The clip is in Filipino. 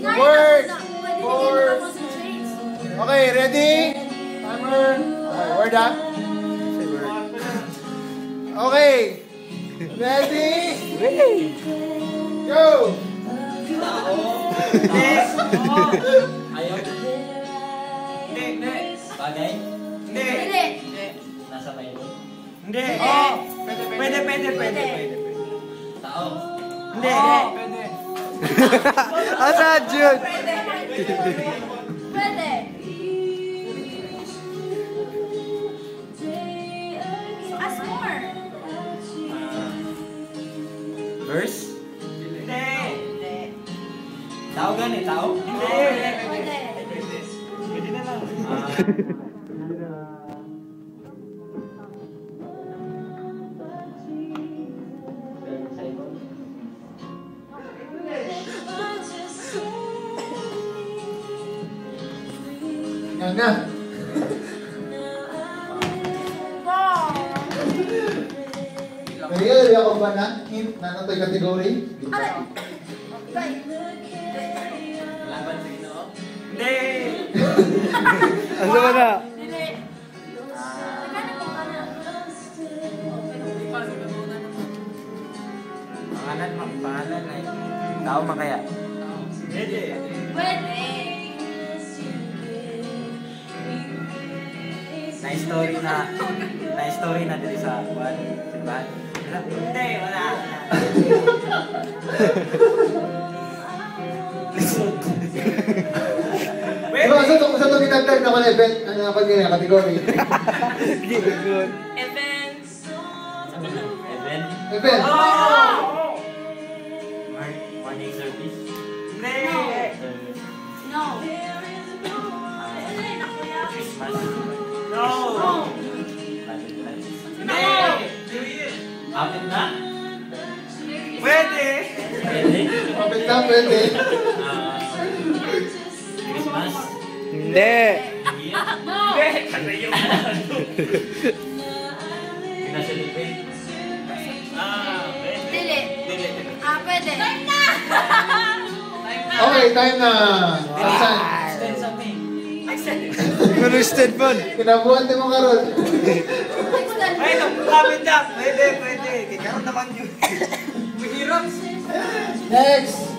Word. Okay, ready? Timer. Okay, word ah. Okay. Ready? Go! Ayaw. Hindi. Bagay? Hindi. Nasa Bible? Hindi. Pwede. Tao? Hindi. Asa, Jun? Pwede. Ask more. Verse? Hindi. Tao gani? Tao? Hindi. Pwede. Pwede na lang. Yan na. Kaya ako ba na hint na natoy category? Laban sa Ginoo? Hindi. Asa ba na? Pangalan ay tao makaya? Pwede. Pwede. Na-story na dito sa buwan, simbahan. Hindi, wala. Diba, sa ito ginagdag naman event, ano pag ganyan, category? Events. Event? Event. Morning service? Hindi. No. Christmas? No. Valentine's? Hindi. Amin na? Pwede. Pwede? Kapit na, pwede. Christmas? Hindi. No. Pina-celebrate? Dili. Pwede. Time na! Okay, time na. Saan? Extend something. Ano extend mo? Kinabuhan din mo karon. Ay, kapit na. Pwede. Kikaroon naman yun. Mahirap. Next.